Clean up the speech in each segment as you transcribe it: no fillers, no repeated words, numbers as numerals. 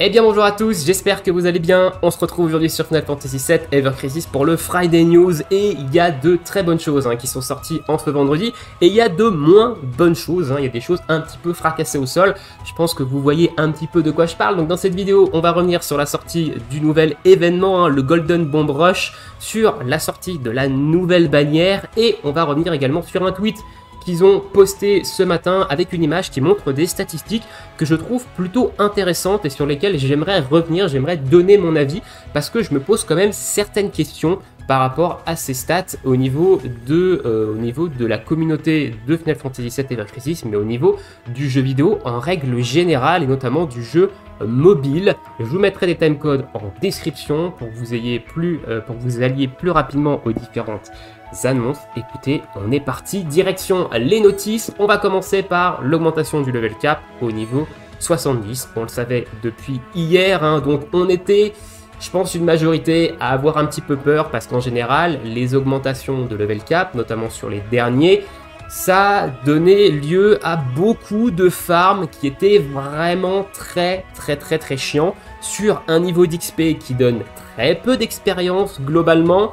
Eh bien bonjour à tous, j'espère que vous allez bien. On se retrouve aujourd'hui sur Final Fantasy VII Ever Crisis pour le Friday News et il y a de très bonnes choses qui sont sorties en ce vendredi et il y a de moins bonnes choses, il y a des choses un petit peu fracassées au sol. Je pense que vous voyez un petit peu de quoi je parle. Donc dans cette vidéo, on va revenir sur la sortie du nouvel événement, le Golden Bomb Rush, sur la sortie de la nouvelle bannière et on va revenir également sur un tweet qu'ils ont posté ce matin avec une image qui montre des statistiques que je trouve plutôt intéressantes et sur lesquelles j'aimerais revenir, j'aimerais donner mon avis parce que je me pose quand même certaines questions par rapport à ces stats au niveau de la communauté de Final Fantasy VII Ever Crisis, mais au niveau du jeu vidéo en règle générale et notamment du jeu mobile. Je vous mettrai des timecodes en description pour que vous alliez plus rapidement aux différentes annonces. Écoutez, on est parti, direction les notices. On va commencer par l'augmentation du level cap au niveau 70. On le savait depuis hier, donc on était, je pense, une majorité à avoir un petit peu peur parce qu'en général, les augmentations de level cap, notamment sur les derniers, ça donnait lieu à beaucoup de farms qui étaient vraiment très chiants sur un niveau d'XP qui donne très peu d'expérience globalement.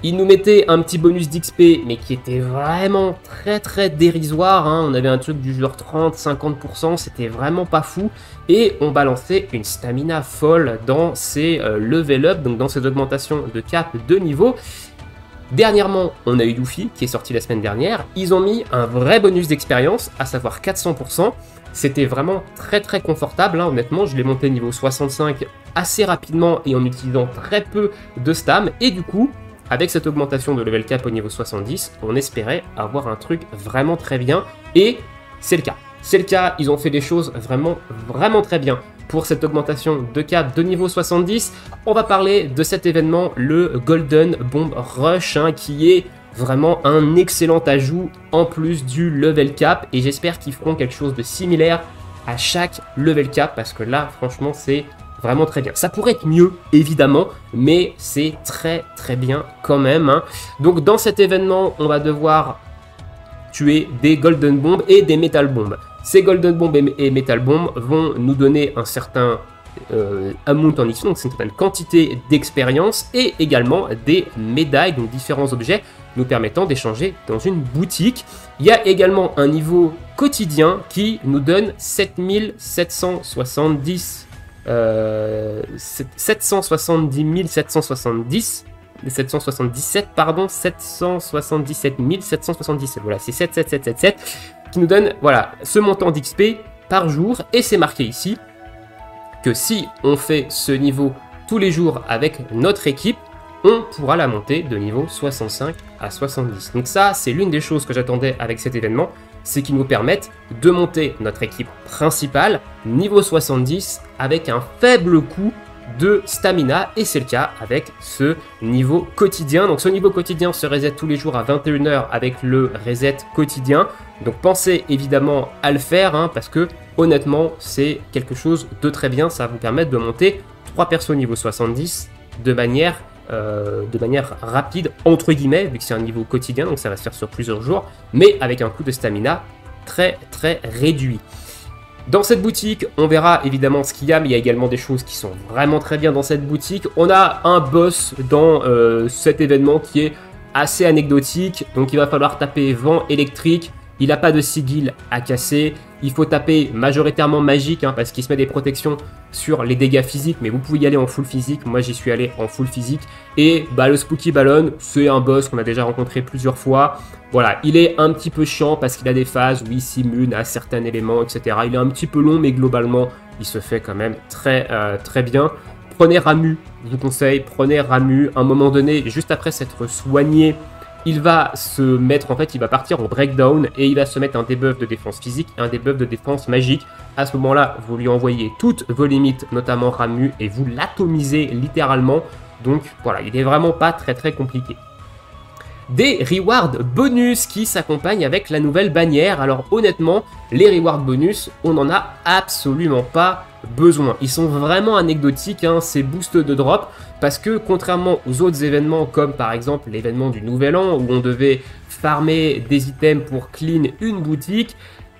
Il nous mettait un petit bonus d'XP, mais qui était vraiment très dérisoire. On avait un truc du genre 30-50%, c'était vraiment pas fou. Et on balançait une stamina folle dans ces level up, donc dans ces augmentations de cap de niveau. Dernièrement, on a eu Yuffie, qui est sorti la semaine dernière. Ils ont mis un vrai bonus d'expérience, à savoir 400%. C'était vraiment très confortable, honnêtement. Je l'ai monté niveau 65 assez rapidement et en utilisant très peu de stam. Et du coup, avec cette augmentation de level cap au niveau 70, on espérait avoir un truc vraiment très bien, et c'est le cas. C'est le cas, ils ont fait des choses vraiment très bien pour cette augmentation de cap de niveau 70. On va parler de cet événement, le Golden Bomb Rush, qui est vraiment un excellent ajout en plus du level cap, et j'espère qu'ils feront quelque chose de similaire à chaque level cap, parce que là, franchement, c'est vraiment très bien. Ça pourrait être mieux, évidemment, mais c'est très bien quand même. Donc dans cet événement, on va devoir tuer des Golden Bombs et des Metal Bombs. Ces Golden Bombs et Metal Bombs vont nous donner un certain amount en XP, donc une certaine quantité d'expérience, et également des médailles, donc différents objets nous permettant d'échanger dans une boutique. Il y a également un niveau quotidien qui nous donne 770 777, pardon, 777 777, voilà, c'est 77777 qui nous donne, voilà, ce montant d'XP par jour, et c'est marqué ici que si on fait ce niveau tous les jours avec notre équipe, on pourra la monter de niveau 65 à 70. Donc ça, c'est l'une des choses que j'attendais avec cet événement, c'est qu'ils nous permettent de monter notre équipe principale niveau 70 avec un faible coût de stamina, et c'est le cas avec ce niveau quotidien. Donc ce niveau quotidien se reset tous les jours à 21 h avec le reset quotidien. Donc pensez évidemment à le faire, parce que honnêtement c'est quelque chose de très bien. Ça va vous permettre de monter 3 persos niveau 70 de manière rapide, entre guillemets, vu que c'est un niveau quotidien, donc ça va se faire sur plusieurs jours, mais avec un coût de stamina très réduit. Dans cette boutique, on verra évidemment ce qu'il y a, mais il y a également des choses qui sont vraiment très bien dans cette boutique. On a un boss dans cet événement qui est assez anecdotique, donc il va falloir taper vent électrique. Il n'a pas de sigil à casser, il faut taper majoritairement magique, parce qu'il se met des protections sur les dégâts physiques, mais vous pouvez y aller en full physique. Moi j'y suis allé en full physique, et le Spooky Ballon, c'est un boss qu'on a déjà rencontré plusieurs fois. Voilà, il est un petit peu chiant parce qu'il a des phases où il s'immune à certains éléments, etc. Il est un petit peu long, mais globalement il se fait quand même très bien. Prenez Ramuh, je vous conseille, prenez Ramuh. À un moment donné, juste après s'être soigné, il va se mettre, il va partir en breakdown et il va se mettre un debuff de défense physique et un debuff de défense magique. À ce moment-là, vous lui envoyez toutes vos limites, notamment Ramuh, et vous l'atomisez littéralement. Donc voilà, il est vraiment pas très compliqué. Des rewards bonus qui s'accompagnent avec la nouvelle bannière. Alors honnêtement, les rewards bonus, on n'en a absolument pas besoin. Ils sont vraiment anecdotiques, ces boosts de drop, parce que contrairement aux autres événements, comme par exemple l'événement du Nouvel An, où on devait farmer des items pour clean une boutique,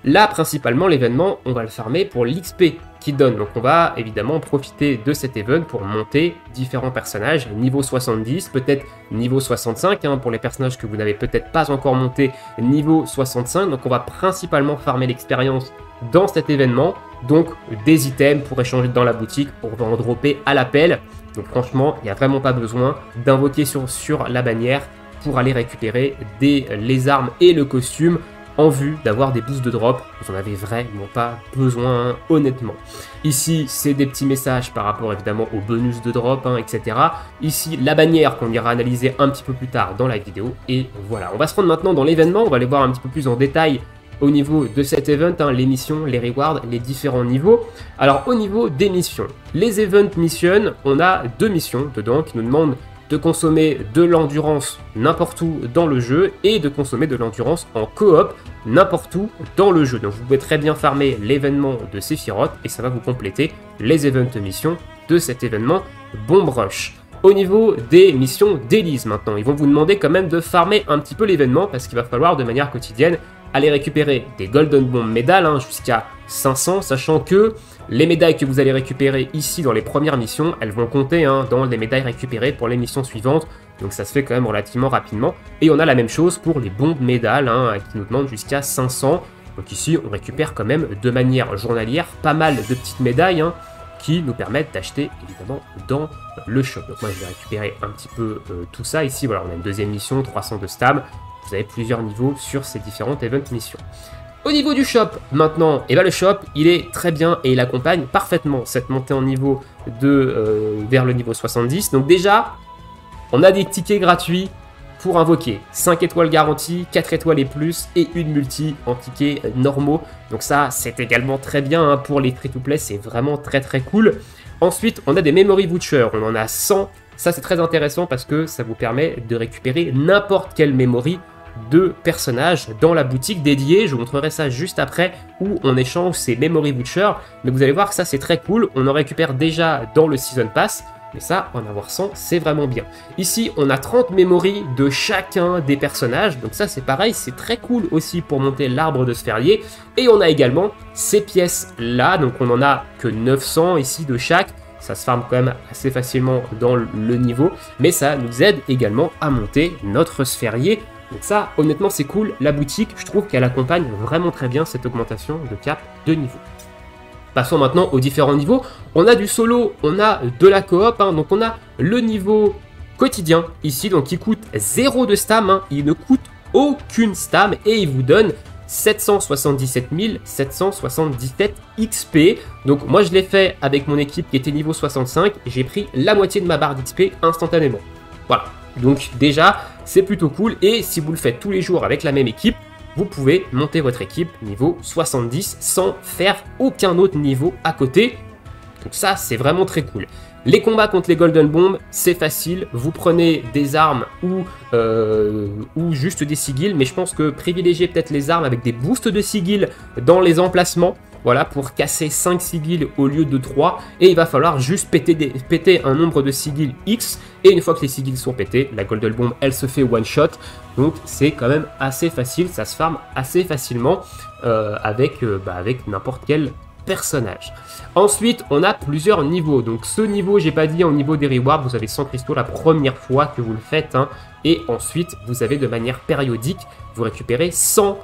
Là, principalement, l'événement, on va le farmer pour l'XP qu'il donne. Donc on va évidemment profiter de cet event pour monter différents personnages, niveau 70, peut-être niveau 65, hein, pour les personnages que vous n'avez peut-être pas encore monté, niveau 65. Donc on va principalement farmer l'expérience dans cet événement. Donc des items pour échanger dans la boutique, on va en dropper à l'appel. Donc franchement, il n'y a vraiment pas besoin d'invoquer sur la bannière pour aller récupérer les armes et le costume en vue d'avoir des boosts de drop. Vous en avez vraiment pas besoin, hein, honnêtement. Ici, c'est des petits messages par rapport évidemment aux bonus de drop, hein, etc. Ici, la bannière qu'on ira analyser un petit peu plus tard dans la vidéo. Et voilà, on va se rendre maintenant dans l'événement. On va aller voir un petit peu plus en détail au niveau de cet event, hein, les missions, les rewards, les différents niveaux. Alors au niveau des missions, les event missions, on a 2 missions dedans qui nous demandent de consommer de l'endurance n'importe où dans le jeu et de consommer de l'endurance en coop n'importe où dans le jeu. Donc vous pouvez très bien farmer l'événement de Sephiroth et ça va vous compléter les event missions de cet événement Bomb Rush. Au niveau des missions d'Elise maintenant, ils vont vous demander quand même de farmer un petit peu l'événement parce qu'il va falloir de manière quotidienne aller récupérer des Golden Bomb médailles, hein, jusqu'à 500, sachant que les médailles que vous allez récupérer ici dans les premières missions, elles vont compter, hein, dans les médailles récupérées pour les missions suivantes, donc ça se fait quand même relativement rapidement. Et on a la même chose pour les bombes médailles, hein, qui nous demandent jusqu'à 500, donc ici on récupère quand même de manière journalière pas mal de petites médailles, hein, qui nous permettent d'acheter évidemment dans le shop. Donc moi je vais récupérer un petit peu tout ça ici. Voilà, on a une deuxième mission, 300 de stab. Vous avez plusieurs niveaux sur ces différentes event missions. Au niveau du shop, maintenant, et ben le shop, il est très bien et il accompagne parfaitement cette montée en niveau vers le niveau 70. Donc déjà, on a des tickets gratuits pour invoquer. 5 étoiles garanties, 4 étoiles et plus, et une multi en tickets normaux. Donc ça, c'est également très bien, hein, pour les free-to-play, c'est vraiment très très cool. Ensuite, on a des memory vouchers, on en a 100. Ça, c'est très intéressant parce que ça vous permet de récupérer n'importe quelle memory de personnages dans la boutique dédiée. Je vous montrerai ça juste après où on échange ces memory vouchers. Mais vous allez voir que ça, c'est très cool. On en récupère déjà dans le Season Pass. Mais ça, en avoir 100, c'est vraiment bien. Ici, on a 30 memories de chacun des personnages. Donc ça, c'est pareil, c'est très cool aussi pour monter l'arbre de sphérié. Et on a également ces pièces-là. Donc on en a que 900 ici de chaque. Ça se farme quand même assez facilement dans le niveau. Mais ça nous aide également à monter notre sphérié. Donc ça, honnêtement, c'est cool. La boutique, je trouve qu'elle accompagne vraiment très bien cette augmentation de cap de niveau. Passons maintenant aux différents niveaux. On a du solo, on a de la coop, hein, donc on a le niveau quotidien ici, donc qui coûte 0 de stam, hein, il ne coûte aucune stam et il vous donne 777 777 XP. Donc moi je l'ai fait avec mon équipe qui était niveau 65, j'ai pris la moitié de ma barre d'XP instantanément. Voilà, donc déjà c'est plutôt cool et si vous le faites tous les jours avec la même équipe, vous pouvez monter votre équipe niveau 70 sans faire aucun autre niveau à côté. Donc ça, c'est vraiment très cool. Les combats contre les Golden Bombs, c'est facile. Vous prenez des armes ou juste des sigils. Mais je pense que privilégiez peut-être les armes avec des boosts de sigils dans les emplacements. Voilà, pour casser 5 sigils au lieu de 3. Et il va falloir juste péter un nombre de sigils X. Et une fois que les sigils sont pétés, la Golden Bomb, elle se fait one shot. Donc c'est quand même assez facile, ça se farme assez facilement avec n'importe quel personnage. Ensuite, on a plusieurs niveaux. Donc ce niveau, j'ai pas dit, au niveau des rewards, vous avez 100 cristaux la première fois que vous le faites, hein, et ensuite, vous avez de manière périodique, vous récupérez 100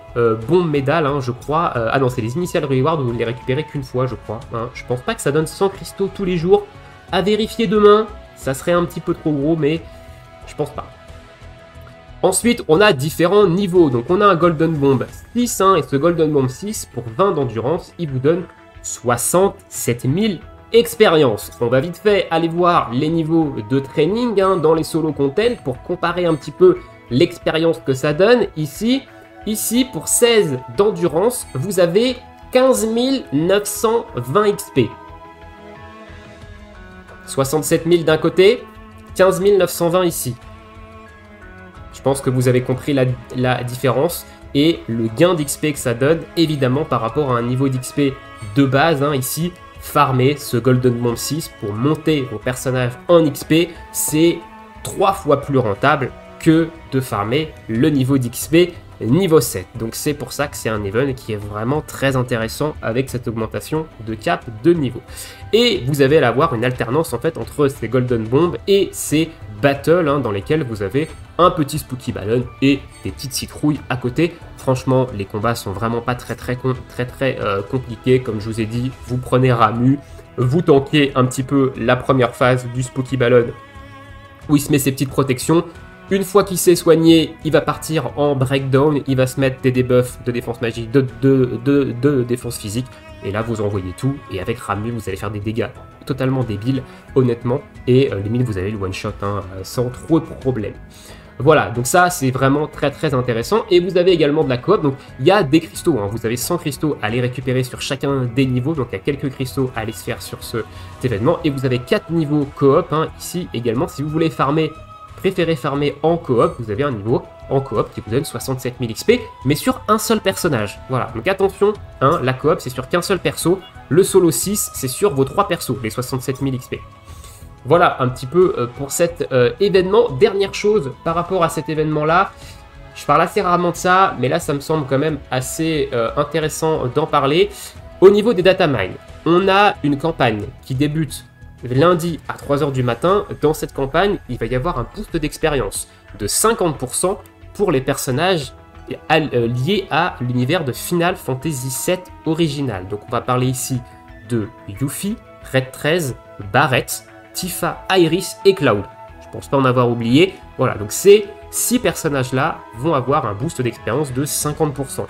bombes médailles, hein, je crois. Ah non, c'est les initial rewards, vous ne les récupérez qu'une fois, je crois. Hein. Je pense pas que ça donne 100 cristaux tous les jours. À vérifier demain, ça serait un petit peu trop gros, mais je pense pas. Ensuite, on a différents niveaux. Donc, on a un Golden Bomb 6, hein, et ce Golden Bomb 6, pour 20 d'endurance, il vous donne 67 000 expériences. On va vite fait aller voir les niveaux de training, hein, dans les solo content pour comparer un petit peu l'expérience que ça donne. Ici, pour 16 d'endurance, vous avez 15 920 XP. 67 000 d'un côté, 15 920 ici. Je pense que vous avez compris la différence et le gain d'XP que ça donne, évidemment par rapport à un niveau d'XP de base, hein, ici, farmer ce Golden Bomb 6 pour monter vos personnages en XP, c'est 3 fois plus rentable que de farmer le niveau d'XP niveau 7. Donc c'est pour ça que c'est un event qui est vraiment très intéressant avec cette augmentation de cap de niveau. Et vous allez avoir une alternance en fait entre ces Golden Bombs et ces battles dans lesquels vous avez un petit Spooky Ballon et des petites citrouilles à côté. Franchement, les combats sont vraiment pas très compliqués. Comme je vous ai dit, vous prenez Ramu, vous tankez un petit peu la première phase du Spooky Ballon où il se met ses petites protections. Une fois qu'il s'est soigné, il va partir en breakdown, il va se mettre des debuffs de défense magique, de défense physique. Et là, vous envoyez tout. Et avec Ramu, vous allez faire des dégâts totalement débiles, honnêtement. Et limite, vous avez le one-shot sans trop de problèmes. Voilà, donc ça, c'est vraiment très intéressant. Et vous avez également de la coop. Donc, il y a des cristaux. Vous avez 100 cristaux à les récupérer sur chacun des niveaux. Donc, il y a quelques cristaux à aller se faire sur cet événement. Et vous avez 4 niveaux coop ici également. Si vous voulez préférez farmer en coop, vous avez un niveau en coop qui vous donne 67 000 XP, mais sur un seul personnage. Voilà, donc attention, la coop c'est sur qu'un seul perso, le solo 6 c'est sur vos 3 persos, les 67 000 XP. Voilà un petit peu pour cet événement. Dernière chose par rapport à cet événement-là, je parle assez rarement de ça, mais là ça me semble quand même assez intéressant d'en parler. Au niveau des datamines, on a une campagne qui débute lundi à 3 h du matin. Dans cette campagne, il va y avoir un boost d'expérience de 50% pour les personnages liés à l'univers de Final Fantasy VII original. Donc on va parler ici de Yuffie, Red 13, Barret, Tifa, Iris et Cloud. Je pense pas en avoir oublié. Voilà, donc ces 6 personnages-là vont avoir un boost d'expérience de 50%.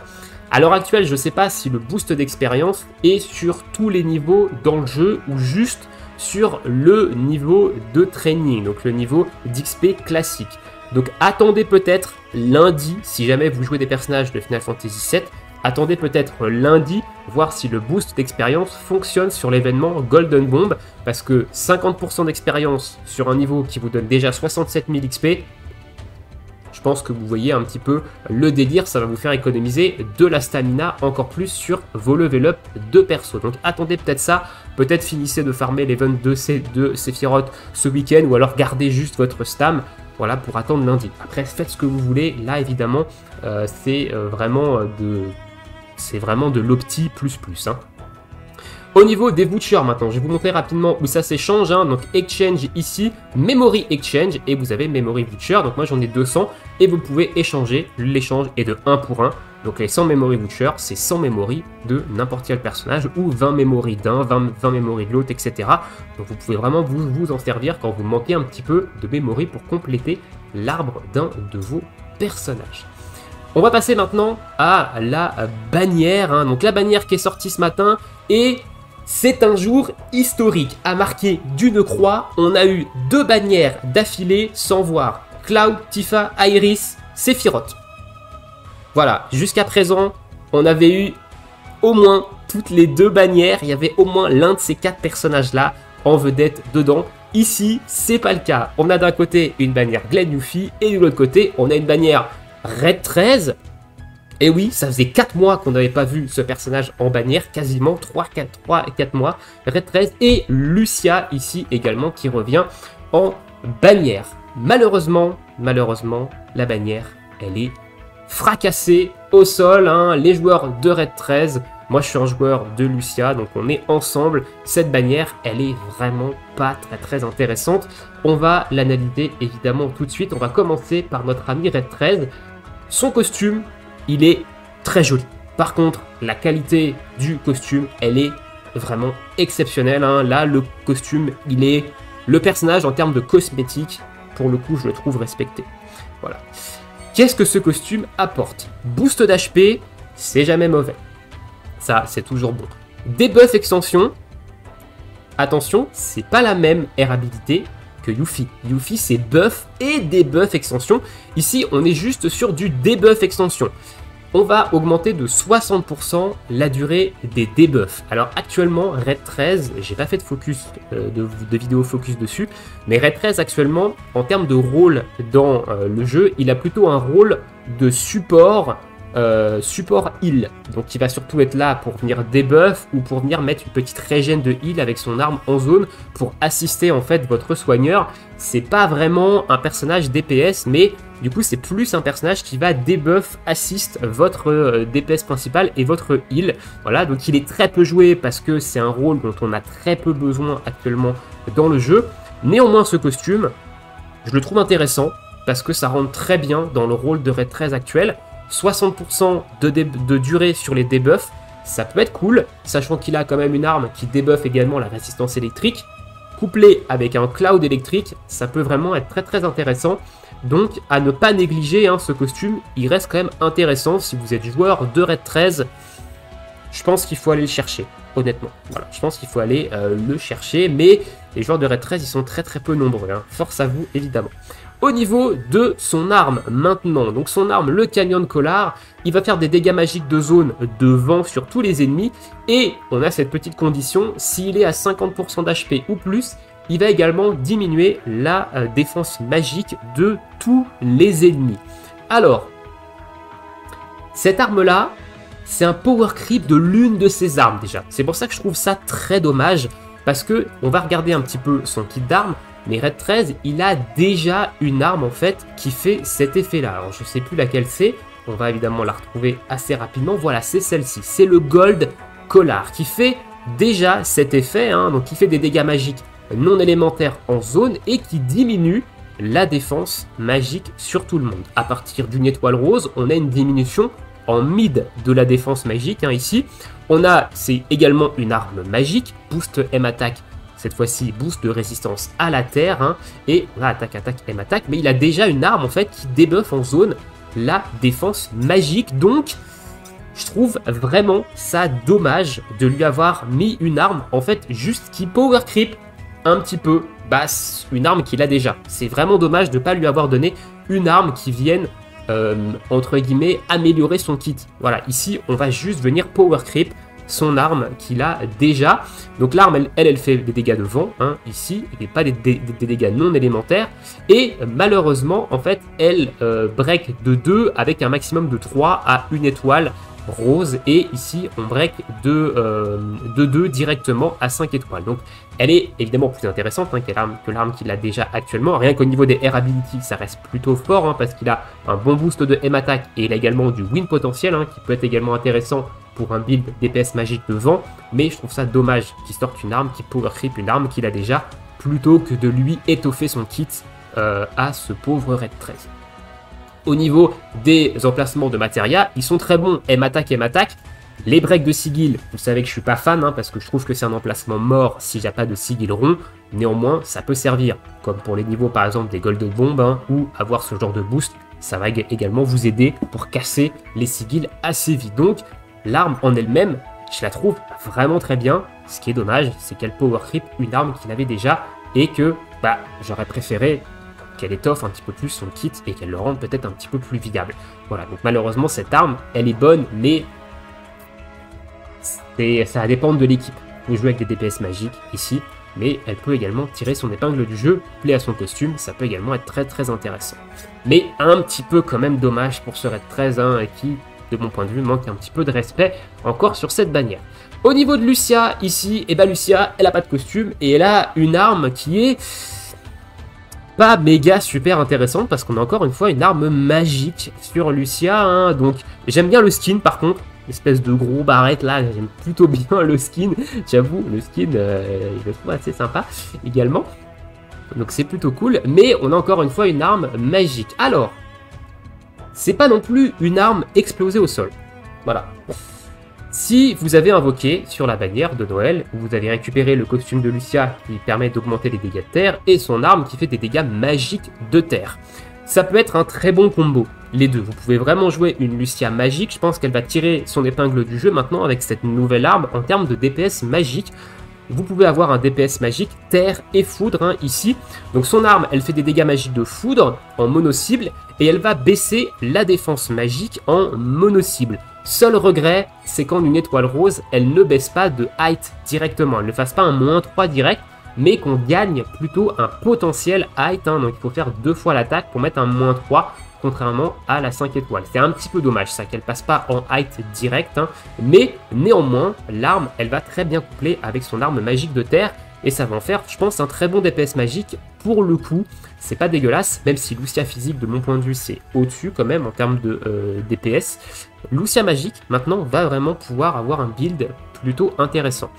À l'heure actuelle, je ne sais pas si le boost d'expérience est sur tous les niveaux dans le jeu ou juste sur le niveau de training, donc le niveau d'XP classique. Donc attendez peut-être lundi, si jamais vous jouez des personnages de Final Fantasy VII, attendez peut-être lundi, voir si le boost d'expérience fonctionne sur l'événement Golden Bomb, parce que 50% d'expérience sur un niveau qui vous donne déjà 67 000 XP, je pense que vous voyez un petit peu le délire, ça va vous faire économiser de la stamina encore plus sur vos level up de perso. Donc attendez peut-être ça, peut-être finissez de farmer l'event de Sephiroth ce week-end, ou alors gardez juste votre stam, voilà, pour attendre lundi. Après faites ce que vous voulez, là évidemment c'est vraiment de l'opti plus. Au niveau des vouchers maintenant, je vais vous montrer rapidement où ça s'échange. Donc Exchange ici, Memory Exchange, et vous avez Memory Voucher. Donc moi j'en ai 200 et vous pouvez échanger. L'échange est de 1 pour 1. Donc les 100 Memory Voucher, c'est 100 Memory de n'importe quel personnage, ou 20 Memory d'un, 20 Memory de l'autre, etc. Donc vous pouvez vraiment vous en servir quand vous manquez un petit peu de Memory pour compléter l'arbre d'un de vos personnages. On va passer maintenant à la bannière. Donc la bannière qui est sortie ce matin, et c'est un jour historique, à marquer d'une croix. On a eu 2 bannières d'affilée sans voir Cloud, Tifa, Iris, Sephiroth. Voilà, jusqu'à présent, on avait eu au moins toutes les 2 bannières. Il y avait au moins l'un de ces 4 personnages-là en vedette dedans. Ici, c'est pas le cas. On a d'un côté une bannière Glen Yuffie et de l'autre côté, on a une bannière Red 13. Et oui, ça faisait 4 mois qu'on n'avait pas vu ce personnage en bannière, quasiment 3 à 4 mois. Red 13 et Lucia ici également qui revient en bannière. Malheureusement, la bannière, elle est fracassée au sol. Les joueurs de Red 13, moi je suis un joueur de Lucia, donc on est ensemble. Cette bannière, elle est vraiment pas très intéressante. On va l'analyser évidemment tout de suite. On va commencer par notre ami Red 13. Son costume, il est très joli. Par contre, la qualité du costume, elle est vraiment exceptionnelle. Là, le costume, il est le personnage en termes de cosmétique. Pour le coup, je le trouve respecté. Voilà. Qu'est-ce que ce costume apporte? Boost d'HP, c'est jamais mauvais. Ça, c'est toujours bon. Debuff extension. Attention, c'est pas la même air habilité que Yuffie. Yuffie, c'est buff et debuff extension. Ici, on est juste sur du debuff extension. On va augmenter de 60% la durée des debuffs. Alors actuellement, Red 13, j'ai pas fait de focus, de vidéo focus dessus, mais Red 13 actuellement, en termes de rôle dans le jeu, il a plutôt un rôle de support support heal. Donc il va surtout être là pour venir debuff ou pour venir mettre une petite régène de heal avec son arme en zone pour assister en fait votre soigneur. C'est pas vraiment un personnage DPS, mais du coup c'est plus un personnage qui va debuff, assist votre DPS principal et votre heal. Voilà, donc il est très peu joué parce que c'est un rôle dont on a très peu besoin actuellement dans le jeu. Néanmoins ce costume, je le trouve intéressant parce que ça rentre très bien dans le rôle de Red 13 actuel. 60% de durée sur les debuffs, ça peut être cool, sachant qu'il a quand même une arme qui débuffe également la résistance électrique. Couplé avec un cloud électrique, ça peut vraiment être très très intéressant. Donc à ne pas négliger hein, ce costume, il reste quand même intéressant si vous êtes joueur de Red 13. Je pense qu'il faut aller le chercher, honnêtement. Voilà, je pense qu'il faut aller le chercher, mais les joueurs de Red 13, ils sont très très peu nombreux. Hein. Force à vous, évidemment. Au niveau de son arme maintenant, donc son arme, le Canyon Collar, il va faire des dégâts magiques de zone de vent sur tous les ennemis. Et on a cette petite condition, s'il est à 50% d'HP ou plus, il va également diminuer la défense magique de tous les ennemis. Alors, cette arme-là, c'est un power creep de l'une de ses armes déjà. C'est pour ça que je trouve ça très dommage, parce que on va regarder un petit peu son kit d'armes. Mais Red 13, il a déjà une arme en fait qui fait cet effet-là. Alors je sais plus laquelle c'est, on va évidemment la retrouver assez rapidement. Voilà, c'est celle-ci, c'est le Gold Collar qui fait déjà cet effet, hein, donc qui fait des dégâts magiques non élémentaires en zone et qui diminue la défense magique sur tout le monde. À partir d'une étoile rose, on a une diminution en mid de la défense magique hein, ici. On a, c'est également une arme magique, boost M-Attack. Cette fois-ci, boost de résistance à la terre. Hein, et on a attaque, attaque, M-Attaque. Mais il a déjà une arme en fait qui débuffe en zone la défense magique. Donc, je trouve vraiment ça dommage de lui avoir mis une arme en fait juste qui power creep un petit peu basse. Une arme qu'il a déjà. C'est vraiment dommage de ne pas lui avoir donné une arme qui vienne entre guillemets améliorer son kit. Voilà, ici on va juste venir power creep son arme qu'il a déjà. Donc l'arme, elle fait des dégâts de vent, hein, ici, et pas des dégâts non élémentaires. Et malheureusement, en fait, elle break de 2 avec un maximum de 3 à 1 étoile rose. Et ici, on break de 2 directement à 5 étoiles. Donc elle est évidemment plus intéressante hein, que l'arme qu'il a déjà actuellement. Rien qu'au niveau des Air Ability, ça reste plutôt fort, hein, parce qu'il a un bon boost de M-Attack et il a également du win potentiel, hein, qui peut être également intéressant pour un build DPS magique de vent, mais je trouve ça dommage qu'il sorte une arme qui power creep, une arme qu'il a déjà, plutôt que de lui étoffer son kit à ce pauvre Red 13. Au niveau des emplacements de Materia, ils sont très bons, M-Attack, M-Attack. Les breaks de sigil, vous savez que je suis pas fan, hein, parce que je trouve que c'est un emplacement mort si j'ai pas de sigil rond. Néanmoins, ça peut servir, comme pour les niveaux par exemple des Gold Bombs, hein, ou avoir ce genre de boost, ça va également vous aider pour casser les sigils assez vite. Donc, l'arme en elle-même, je la trouve vraiment très bien. Ce qui est dommage, c'est qu'elle power creep une arme qu'il avait déjà et que j'aurais préféré qu'elle étoffe un petit peu plus son kit et qu'elle le rende peut-être un petit peu plus viable. Voilà, donc malheureusement cette arme, elle est bonne, mais ça va dépendre de l'équipe. Vous jouez avec des DPS magiques ici, mais elle peut également tirer son épingle du jeu, plaît à son costume, ça peut également être très très intéressant. Mais un petit peu quand même dommage pour ce Red 13 hein, qui, de mon point de vue, manque un petit peu de respect encore sur cette bannière. Au niveau de Lucia, ici, Lucia, elle a pas de costume et elle a une arme qui est pas méga super intéressante parce qu'on a encore une fois une arme magique sur Lucia. Hein, donc j'aime bien le skin par contre, espèce de gros barrette là, j'aime plutôt bien le skin. J'avoue, le skin, je le trouve assez sympa également. Donc c'est plutôt cool, mais on a encore une fois une arme magique. Alors, c'est pas non plus une arme explosée au sol. Voilà. Si vous avez invoqué sur la bannière de Noël, vous avez récupéré le costume de Lucia qui permet d'augmenter les dégâts de terre et son arme qui fait des dégâts magiques de terre. Ça peut être un très bon combo, les deux. Vous pouvez vraiment jouer une Lucia magique. Je pense qu'elle va tirer son épingle du jeu maintenant avec cette nouvelle arme en termes de DPS magique. Vous pouvez avoir un DPS magique terre et foudre hein, ici. Donc son arme, elle fait des dégâts magiques de foudre en mono-cible et elle va baisser la défense magique en mono-cible. Seul regret, c'est qu'en une étoile rose, elle ne baisse pas de height directement. Elle ne fasse pas un -3 direct, mais qu'on gagne plutôt un potentiel height. Hein, donc il faut faire 2 fois l'attaque pour mettre un -3 contrairement à la 5 étoiles. C'est un petit peu dommage ça qu'elle passe pas en height direct, hein, mais néanmoins l'arme elle va très bien coupler avec son arme magique de terre et ça va en faire je pense un très bon DPS magique pour le coup. C'est pas dégueulasse, même si Lucia physique de mon point de vue c'est au-dessus quand même en termes de DPS. Lucia magique maintenant va vraiment pouvoir avoir un build plutôt intéressant.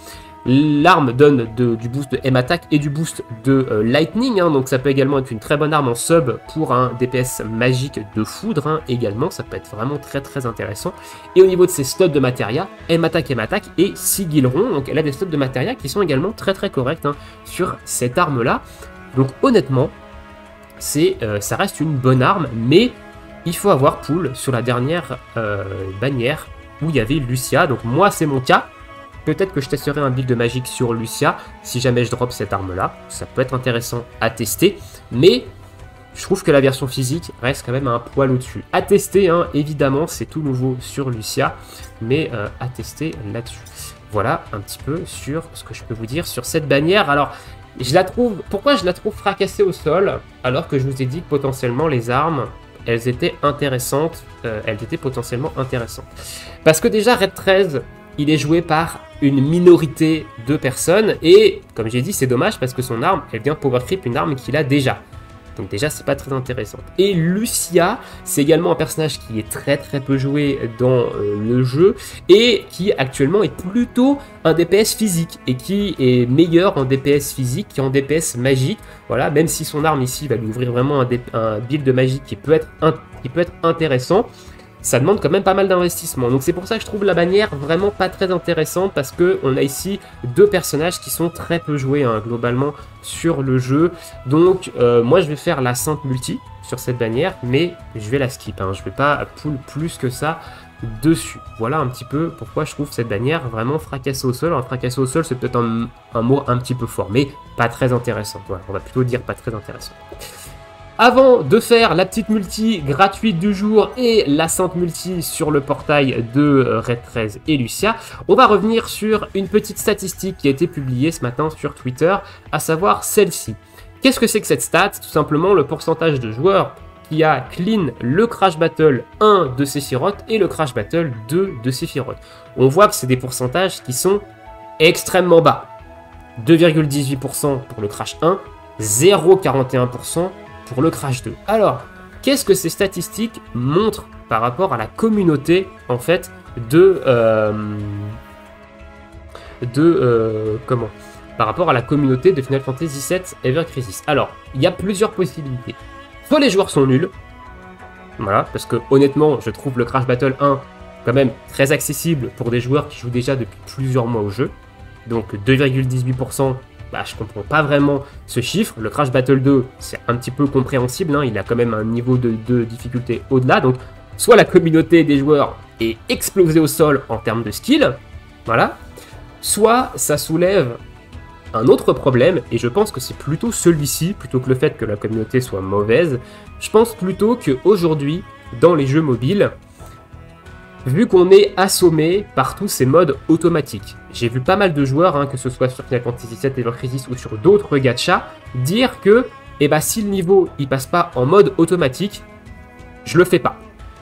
L'arme donne du boost de M-Attack et du boost de Lightning, hein, donc ça peut également être une très bonne arme en sub pour un DPS magique de foudre, hein, également, ça peut être vraiment très très intéressant. Et au niveau de ses slots de matéria, M-Attack et Sigilron, donc elle a des slots de matéria qui sont également très très corrects hein, sur cette arme-là. Donc honnêtement, ça reste une bonne arme, mais il faut avoir pull sur la dernière bannière où il y avait Lucia, donc moi c'est mon cas. Peut-être que je testerai un build magique sur Lucia, si jamais je drop cette arme-là. Ça peut être intéressant à tester, mais je trouve que la version physique reste quand même un poil au-dessus. À tester, hein, évidemment, c'est tout nouveau sur Lucia, mais à tester là-dessus. Voilà un petit peu sur ce que je peux vous dire sur cette bannière. Alors, pourquoi je la trouve fracassée au sol, alors que je vous ai dit que potentiellement les armes, elles étaient intéressantes, elles étaient potentiellement intéressantes. Parce que déjà, Red 13... il est joué par une minorité de personnes et comme j'ai dit c'est dommage parce que son arme elle vient power creep une arme qu'il a déjà. Donc déjà c'est pas très intéressant. Et Lucia c'est également un personnage qui est très très peu joué dans le jeu et qui actuellement est plutôt un DPS physique et qui est meilleur en DPS physique qu'en DPS magique. Voilà, même si son arme ici va lui ouvrir vraiment un build magique qui peut être intéressant. Ça demande quand même pas mal d'investissement. Donc c'est pour ça que je trouve la bannière vraiment pas très intéressante parce qu'on a ici deux personnages qui sont très peu joués hein, globalement sur le jeu. Donc moi je vais faire la sainte multi sur cette bannière, mais je vais la skip. Hein. Je vais pas pull plus que ça dessus. Voilà un petit peu pourquoi je trouve cette bannière vraiment fracassée au sol. Alors fracassée au sol c'est peut-être un mot un petit peu fort, mais pas très intéressant. Voilà, on va plutôt dire pas très intéressant. Avant de faire la petite multi gratuite du jour et la sainte multi sur le portail de Red 13 et Lucia, on va revenir sur une petite statistique qui a été publiée ce matin sur Twitter, à savoir celle-ci. Qu'est-ce que c'est que cette stat? Tout simplement le pourcentage de joueurs qui a clean le Crash Battle 1 de Sephiroth et le Crash Battle 2 de Sephiroth. On voit que c'est des pourcentages qui sont extrêmement bas. 2,18% pour le Crash 1, 0,41% pour le Crash 2. Alors, qu'est-ce que ces statistiques montrent par rapport à la communauté, en fait, par rapport à la communauté de Final Fantasy VII Ever Crisis? Alors, il y a plusieurs possibilités. Soit les joueurs sont nuls, voilà, parce que honnêtement, je trouve le Crash Battle 1 quand même très accessible pour des joueurs qui jouent déjà depuis plusieurs mois au jeu. Donc 2,18%, bah, je comprends pas vraiment ce chiffre. Le Crash Battle 2, c'est un petit peu compréhensible, hein, il a quand même un niveau de difficulté au-delà. Donc, soit la communauté des joueurs est explosée au sol en termes de skill, voilà, soit ça soulève un autre problème, et je pense que c'est plutôt celui-ci, plutôt que le fait que la communauté soit mauvaise. Je pense plutôt qu'aujourd'hui, dans les jeux mobiles, vu qu'on est assommé par tous ces modes automatiques. J'ai vu pas mal de joueurs, hein, que ce soit sur Final Fantasy VII Ever Crisis ou sur d'autres gachas, dire que si le niveau il passe pas en mode automatique, je le fais pas.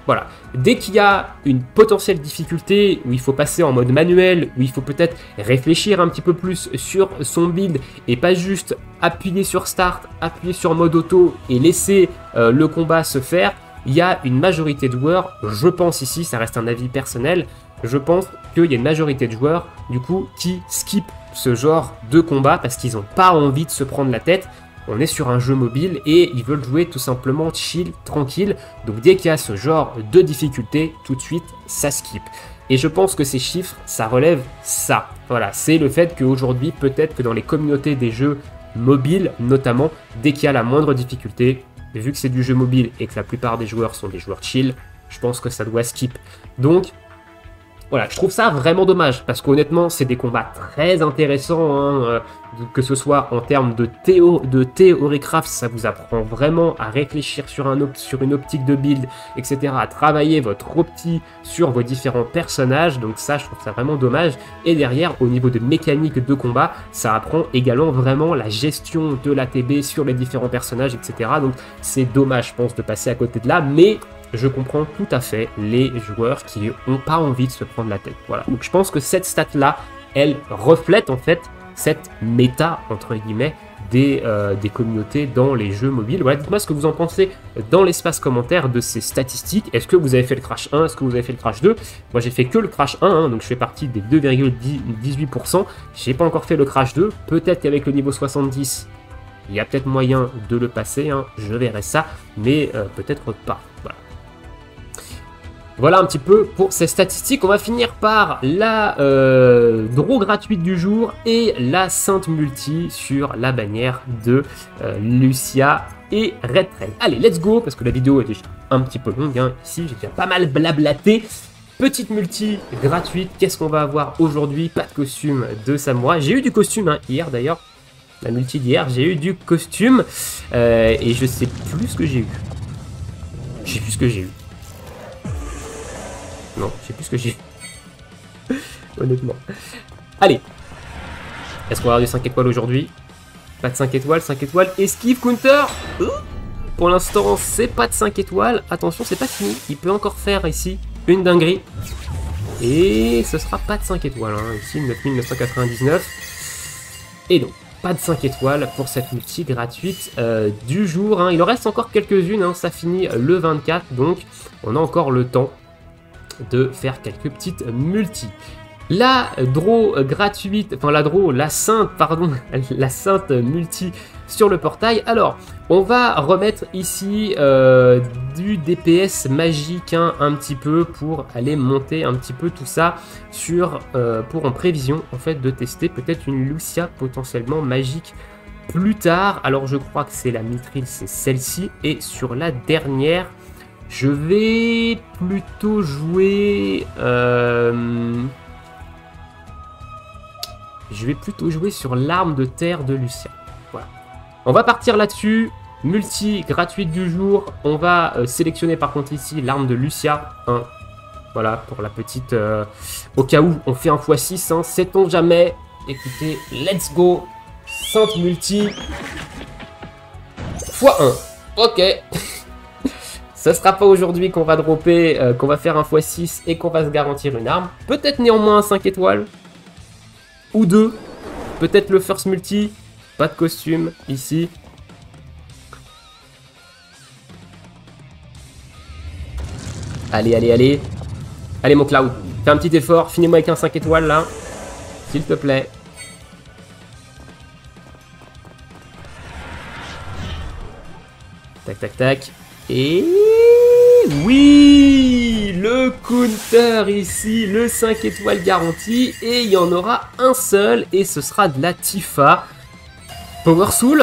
Voilà. Dès qu'il y a une potentielle difficulté où il faut passer en mode manuel, où il faut peut-être réfléchir un petit peu plus sur son build et pas juste appuyer sur Start, appuyer sur mode auto et laisser le combat se faire, il y a une majorité de joueurs, je pense ici, ça reste un avis personnel, je pense qu'il y a une majorité de joueurs, du coup, qui skip ce genre de combat parce qu'ils n'ont pas envie de se prendre la tête. On est sur un jeu mobile et ils veulent jouer tout simplement chill, tranquille. Donc dès qu'il y a ce genre de difficulté, tout de suite, ça skip. Et je pense que ces chiffres, ça relève ça. Voilà, c'est le fait qu'aujourd'hui, peut-être que dans les communautés des jeux mobiles, notamment, dès qu'il y a la moindre difficulté, vu que c'est du jeu mobile et que la plupart des joueurs sont des joueurs chill, je pense que ça doit skip. Donc, Voilà, je trouve ça vraiment dommage, parce qu'honnêtement, c'est des combats très intéressants, hein, que ce soit en termes de théorie-craft, ça vous apprend vraiment à réfléchir sur une optique de build, etc., à travailler votre opti sur vos différents personnages, donc ça, je trouve ça vraiment dommage. Et derrière, au niveau de mécanique de combat, ça apprend également vraiment la gestion de l'ATB sur les différents personnages, etc., donc c'est dommage, je pense, de passer à côté de là, mais je comprends tout à fait les joueurs qui n'ont pas envie de se prendre la tête. Voilà. Donc je pense que cette stat-là, elle reflète en fait cette méta, entre guillemets, des communautés dans les jeux mobiles. Voilà, dites-moi ce que vous en pensez dans l'espace commentaire de ces statistiques. Est-ce que vous avez fait le crash 1? Est-ce que vous avez fait le crash 2? Moi j'ai fait que le crash 1, hein, donc je fais partie des 2,18%. J'ai pas encore fait le crash 2. Peut-être qu'avec le niveau 70, il y a peut-être moyen de le passer, hein, je verrai ça, mais peut-être pas. Voilà. Voilà un petit peu pour ces statistiques. On va finir par la draw gratuite du jour et la sainte multi sur la bannière de Lucia et Red Trail. Allez, let's go, parce que la vidéo est déjà un petit peu longue, hein. Ici, j'ai déjà pas mal blablaté. Petite multi gratuite, qu'est-ce qu'on va avoir aujourd'hui? Pas de costume de samouraï. J'ai eu du costume, hein, hier d'ailleurs. La multi d'hier, j'ai eu du costume. Et je sais plus ce que j'ai eu. Je sais plus ce que j'ai eu. Non, je sais plus ce que j'ai. Honnêtement. Allez. Est-ce qu'on va avoir du 5 étoiles aujourd'hui? Pas de 5 étoiles, 5 étoiles. Esquive, counter. Pour l'instant, c'est pas de 5 étoiles. Attention, c'est pas fini. Il peut encore faire ici une dinguerie. Et ce sera pas de 5 étoiles. Hein. Ici, 9999. Et donc, pas de 5 étoiles pour cette multi gratuite du jour. Hein. Il en reste encore quelques-unes. Hein. Ça finit le 24. Donc, on a encore le temps de faire quelques petites multi. La draw gratuite, enfin la sainte multi sur le portail. Alors, on va remettre ici du DPS magique, hein, un petit peu pour aller monter un petit peu tout ça sur pour en prévision en fait de tester peut-être une Lucia potentiellement magique plus tard. Alors je crois que c'est la Mithril, c'est celle-ci, et sur la dernière je vais plutôt jouer sur l'arme de terre de Lucia. Voilà. On va partir là-dessus. Multi gratuite du jour. On va sélectionner par contre ici l'arme de Lucia. Hein. Voilà, pour la petite... au cas où on fait un x6, hein, sait-on jamais. Écoutez, let's go. Sainte multi. x1. Ok. Ça sera pas aujourd'hui qu'on va dropper, qu'on va faire un x6 et qu'on va se garantir une arme. Peut-être néanmoins un 5 étoiles. Ou 2. Peut-être le first multi. Pas de costume ici. Allez, allez, allez. Allez mon Cloud, fais un petit effort. Finis-moi avec un 5 étoiles là. S'il te plaît. Tac, tac, tac. Et oui, le counter ici, le 5 étoiles garanti, et il y en aura un seul, et ce sera de la Tifa. Power Soul,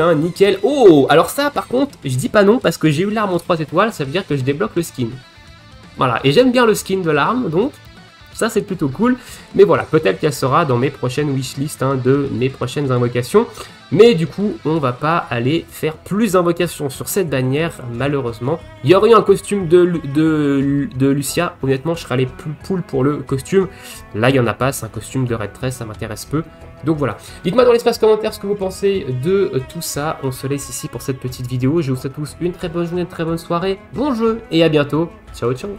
hein, nickel. Oh, alors ça par contre, je dis pas non, parce que j'ai eu l'arme en 3 étoiles, ça veut dire que je débloque le skin. Voilà, et j'aime bien le skin de l'arme, donc ça c'est plutôt cool. Mais voilà, peut-être qu'elle sera dans mes prochaines wishlists, hein, de mes prochaines invocations. Mais du coup, on va pas aller faire plus d'invocations sur cette bannière, malheureusement. Il y aurait eu un costume de Lucia. Honnêtement, je serais allé plus pool pour le costume. Là, il n'y en a pas. C'est un costume de Red Trail, ça m'intéresse peu. Donc voilà. Dites-moi dans l'espace commentaire ce que vous pensez de tout ça. On se laisse ici pour cette petite vidéo. Je vous souhaite à tous une très bonne journée, une très bonne soirée. Bon jeu et à bientôt. Ciao, ciao.